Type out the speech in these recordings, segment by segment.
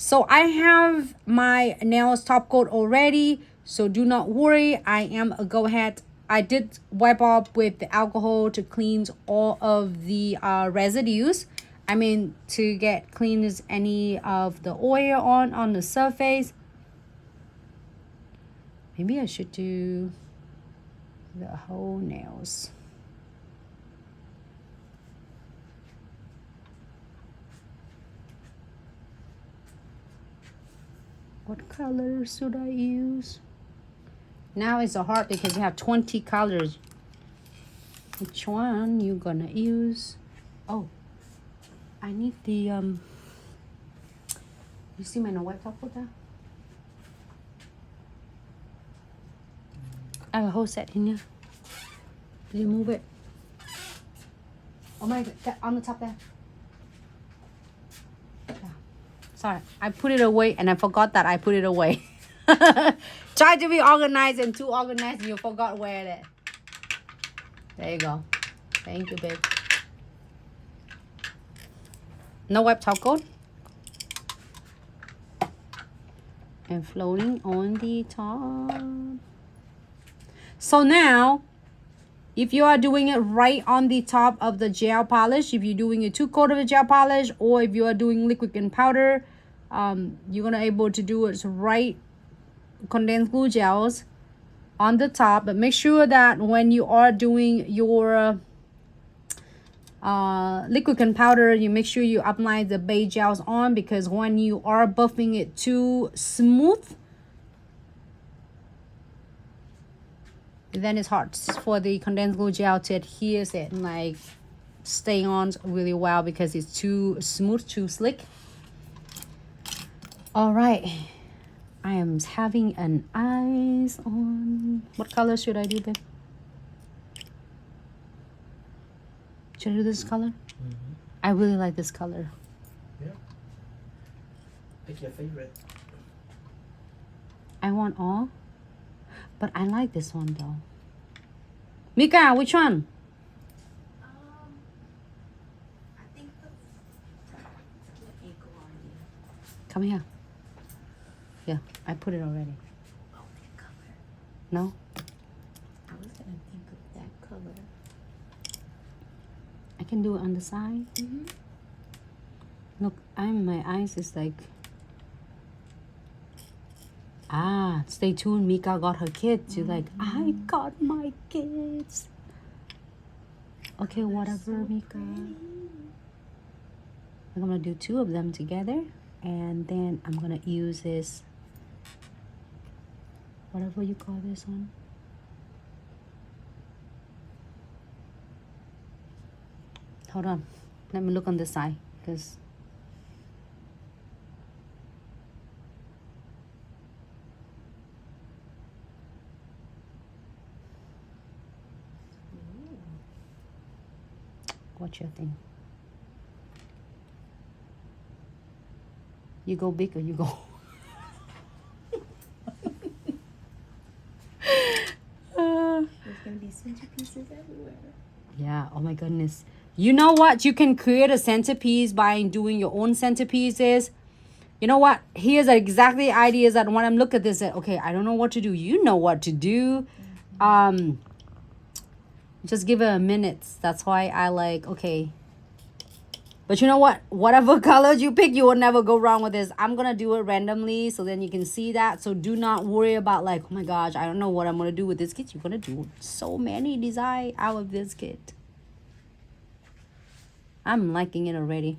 So I have my nails top coat already, so do not worry. I am a go ahead. I did wipe off with the alcohol to cleanse all of the residues. I mean, to get clean as any of the oil on the surface. Maybe I should do the whole nails. What color should I use? Now it's hard because you have 20 colors. Which one you gonna use? Oh, I need the you see my white top with that? I have a whole set in here. Did you move it? Oh my god, that on the top there. Yeah. Sorry, I put it away and I forgot that I put it away. Try to be organized and too organized and you forgot where it is. There you go. Thank you, babe. No wipe top coat. And floating on the top. So now, if you are doing it right on the top of the gel polish, if you're doing a 2-coat of the gel polish, or if you are doing liquid and powder, you're gonna able to do it right condensed glue gels on the top. But make sure that when you are doing your liquid and powder, you make sure you apply the base gels on, because when you are buffing it too smooth, then it's hard for the condensed glue gel to adhere it and like stay on really well because it's too smooth, too slick. All right, I am having an eyes on. What color should I do, babe? Should I do this color? I really like this color. Yeah. Pick your favorite. I want all, but I like this one though. Mika, which one? I think the ankle already. Come here. Yeah, I put it already. Oh, that color. No? I was gonna think of that color. I can do it on the side. Look, my eyes is like. Stay tuned. Mika got her kids. You're like, I got my kids. Okay, whatever, so Mika. I'm gonna do 2 of them together, and then I'm gonna use this. Whatever you call this one. Hold on. Let me look on this side, because. What's your thing? You go big or you go? There's gonna be centerpieces everywhere. Yeah, oh my goodness. You know what? You can create a centerpiece by doing your own centerpieces. You know what? Here's exactly ideas that when I'm looking at this, okay, I don't know what to do. You know what to do. Just give it a minute. That's why I like, okay. But you know what? Whatever colors you pick, you will never go wrong with this. I'm going to do it randomly so then you can see that. So do not worry about like, oh my gosh, I don't know what I'm going to do with this kit. You're going to do so many designs out of this kit. I'm liking it already.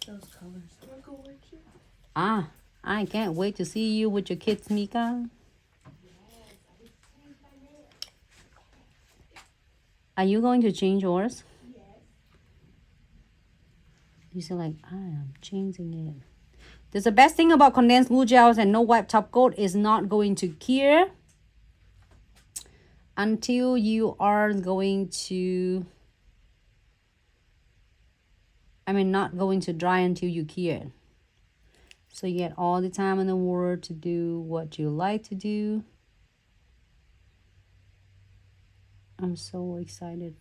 Those colors will go with you. I can't wait to see you with your kids, Mika. Are you going to change yours? Yes. You say like, I am changing it. There's the best thing about condensed glue gels and no wipe top coat is not going to cure until you are going to, not going to dry until you cure. So you get all the time in the world to do what you like to do. I'm so excited.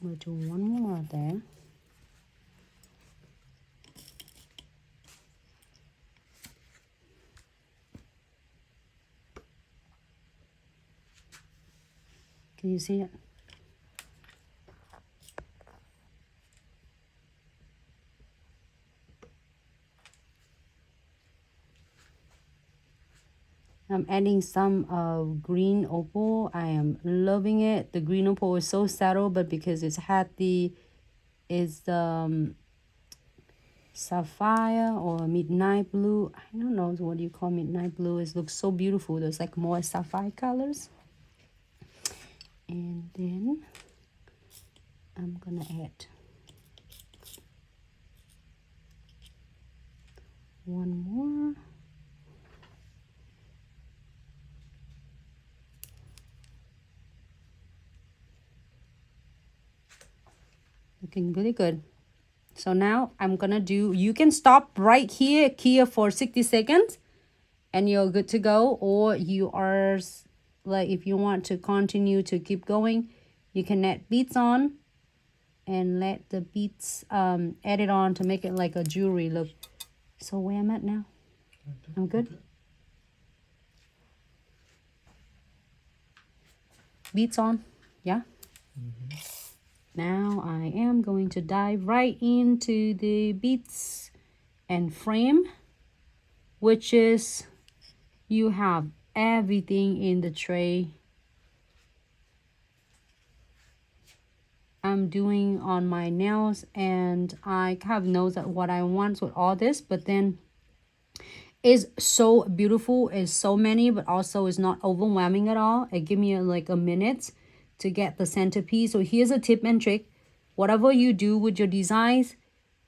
We'll do one more there. Can you see it? I'm adding some green opal. I am loving it. The green opal is so subtle, but because it's had the sapphire or midnight blue. I don't know what you call midnight blue. It looks so beautiful. There's like more sapphire colors. And then I'm gonna add one more. Looking really good. So now I'm gonna do, you can stop right here for 60 seconds and you're good to go, or you are like, if you want to continue to keep going, you can add beads on and let the beads add it on to make it like a jewelry look. So where I'm at now? I'm good. Beads on, yeah. Now I am going to dive right into the beads and frame, which is, you have everything in the tray. I'm doing on my nails, and I have knows that what I want with all this, but then it's so beautiful. It's so many, but also it's not overwhelming at all. It give me like a minute to get the centerpiece. So here's a tip and trick. Whatever you do with your designs,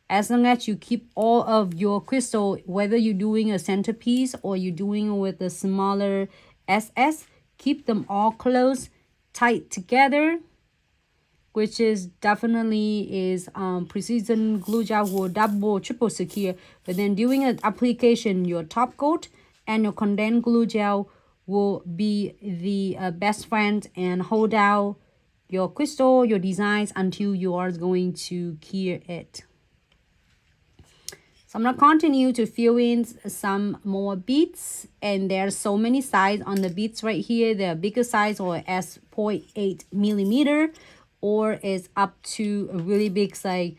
as long as you keep all of your crystal, whether you're doing a centerpiece or you're doing with a smaller SS, keep them all close, tight together, which is definitely is precision glue gel will double, triple secure. But then doing an application, your top coat and your condensed glue gel will be the best friend and hold out your crystal, your designs until you are going to cure it. So I'm going to continue to fill in some more beads, and there's so many sizes on the beads right here. The bigger size or as 0.8 millimeter, or is up to a really big size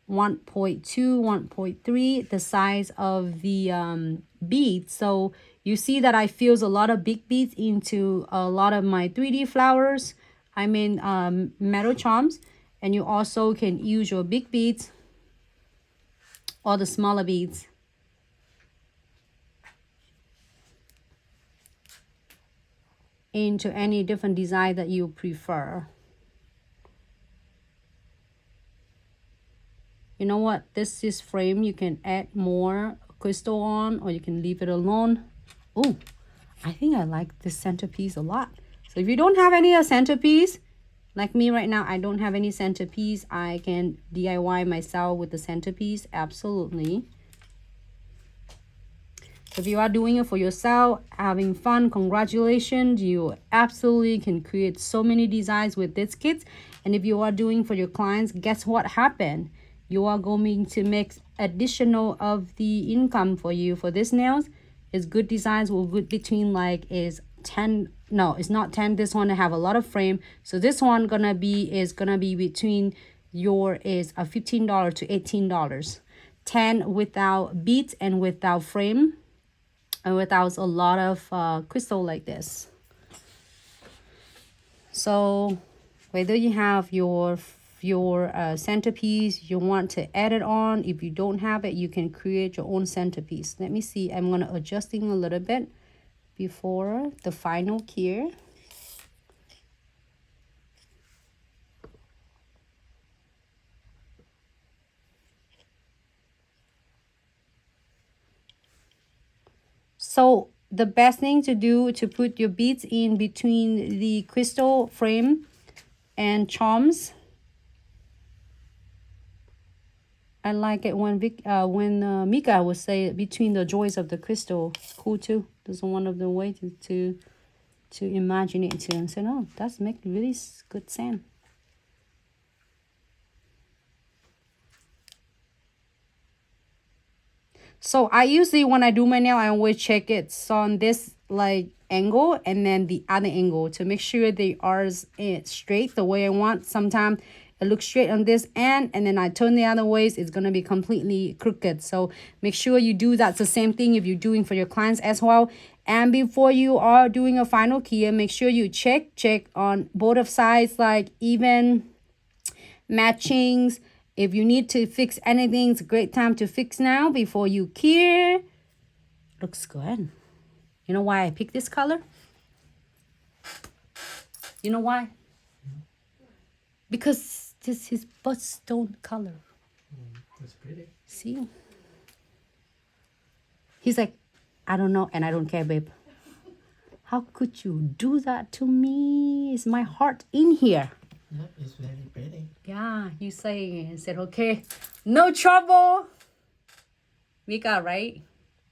1.2, 1.3, the size of the beads. So you see that I fuse a lot of big beads into a lot of my 3D flowers. I mean metal charms, and you also can use your big beads or the smaller beads. Into any different design that you prefer. You know what? This is frame. You can add more crystal on, or you can leave it alone. Oh, I think I like this centerpiece a lot. So if you don't have any centerpiece, like me right now, I don't have any centerpiece. I can DIY myself with the centerpiece. Absolutely. So if you are doing it for yourself, having fun, congratulations. You absolutely can create so many designs with this kit. And if you are doing for your clients, guess what happened? You are going to make additional of the income for you. For this nails, is good designs will good between like is 10. No, it's not 10. This one I have a lot of frame. So this one is gonna be between your is a $15 to $18. 10 without beads and without frame, and without a lot of crystal like this. So whether you have your centerpiece, you want to add it on, if you don't have it, you can create your own centerpiece. Let me see. I'm gonna adjusting a little bit before the final cure. So the best thing to do to put your beads in between the crystal frame and charms. I like it when Mika would say between the joys of the crystal. Cool too. That's one of the ways to imagine it too, and say, oh, that's make really good sound. So I usually, when I do my nail, I always check it on this like angle and then the other angle to make sure they are straight the way I want. Sometimes it looks straight on this end, and then I turn the other ways, it's going to be completely crooked. So make sure you do that. It's the same thing if you're doing for your clients as well. And before you are doing a final cure, make sure you check on both of sides, like even matchings. If you need to fix anything, it's a great time to fix now before you cure. Looks good. You know why I picked this color? You know why? Because this is buttstone color. That's pretty. See? He's like, I don't know and I don't care, babe. How could you do that to me? Is my heart in here? Yeah, it's very pretty. Yeah, you say, I said, okay, no trouble. Mika, right?